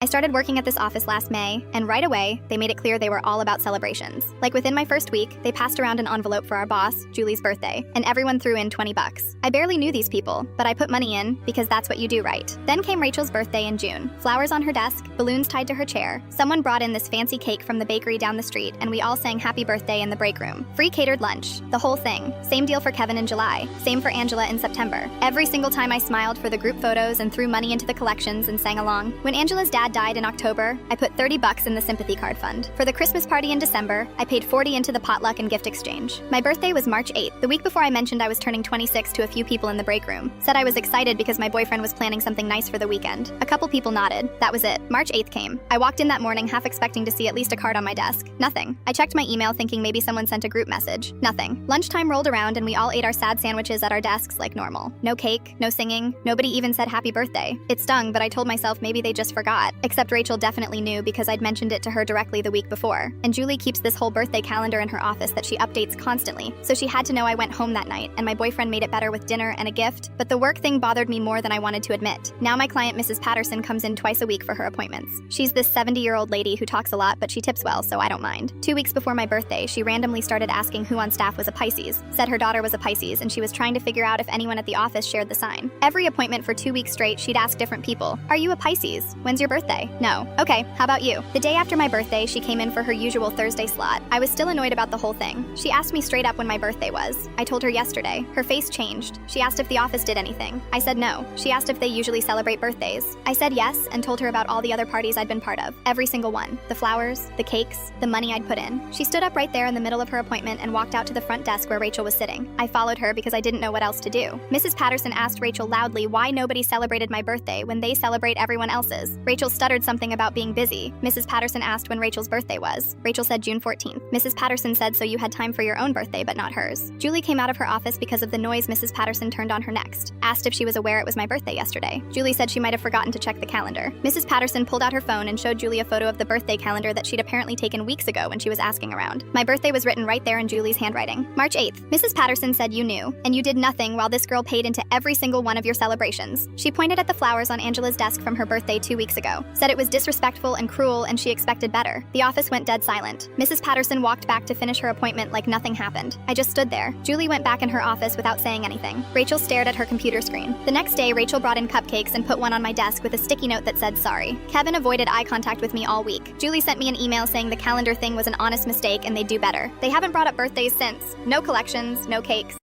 I started working at this office last May, and right away, they made it clear they were all about celebrations. Like within my first week, they passed around an envelope for our boss, Julie's birthday, and everyone threw in $20. I barely knew these people, but I put money in because that's what you do, right? Then came Rachel's birthday in June. Flowers on her desk, balloons tied to her chair. Someone brought in this fancy cake from the bakery down the street, and we all sang happy birthday in the break room. Free catered lunch, the whole thing. Same deal for Kevin in July, same for Angela in September. Every single time I smiled for the group photos and threw money into the collections and sang along. When Angela's dad died in October, I put $30 in the sympathy card fund. For the Christmas party in December, I paid $40 into the potluck and gift exchange. My birthday was March 8th. The week before I mentioned I was turning 26 to a few people in the break room. Said I was excited because my boyfriend was planning something nice for the weekend. A couple people nodded. That was it. March 8th came. I walked in that morning half expecting to see at least a card on my desk. Nothing. I checked my email thinking maybe someone sent a group message. Nothing. Lunchtime rolled around and we all ate our sad sandwiches at our desks like normal. No cake, no singing, nobody even said happy birthday. It stung, but I told myself maybe they just forgot. Except Rachel definitely knew because I'd mentioned it to her directly the week before. And Julie keeps this whole birthday calendar in her office that she updates constantly, so she had to know I went home that night, and my boyfriend made it better with dinner and a gift, but the work thing bothered me more than I wanted to admit. Now my client Mrs. Patterson comes in twice a week for her appointments. She's this 70-year-old lady who talks a lot, but she tips well, so I don't mind. 2 weeks before my birthday, she randomly started asking who on staff was a Pisces, said her daughter was a Pisces, and she was trying to figure out if anyone at the office shared the sign. Every appointment for 2 weeks straight, she'd ask different people, "Are you a Pisces? When's your birthday?" "No." "Okay, how about you?" The day after my birthday, she came in for her usual Thursday slot. I was still annoyed about the whole thing. She asked me straight up when my birthday was. I told her yesterday. Her face changed. She asked if the office did anything. I said no. She asked if they usually celebrate birthdays. I said yes and told her about all the other parties I'd been part of. Every single one. The flowers, the cakes, the money I'd put in. She stood up right there in the middle of her appointment and walked out to the front desk where Rachel was sitting. I followed her because I didn't know what else to do. Mrs. Patterson asked Rachel loudly why nobody celebrated my birthday when they celebrate everyone else's. Rachel stuttered something about being busy. Mrs. Patterson asked when Rachel's birthday was. Rachel said June 14th. Mrs. Patterson said so you had time for your own birthday but not hers. Julie came out of her office because of the noise Mrs. Patterson turned on her next. Asked if she was aware it was my birthday yesterday. Julie said she might have forgotten to check the calendar. Mrs. Patterson pulled out her phone and showed Julie a photo of the birthday calendar that she'd apparently taken weeks ago when she was asking around. My birthday was written right there in Julie's handwriting. March 8th. Mrs. Patterson said you knew, and you did nothing while this girl paid into every single one of your celebrations. She pointed at the flowers on Angela's desk from her birthday 2 weeks ago. Said it was disrespectful and cruel and she expected better. The office went dead silent. Mrs. Patterson walked back to finish her appointment like nothing happened. I just stood there. Julie went back in her office without saying anything. Rachel stared at her computer screen. The next day, Rachel brought in cupcakes and put one on my desk with a sticky note that said sorry. Kevin avoided eye contact with me all week. Julie sent me an email saying the calendar thing was an honest mistake and they'd do better. They haven't brought up birthdays since. No collections, no cakes.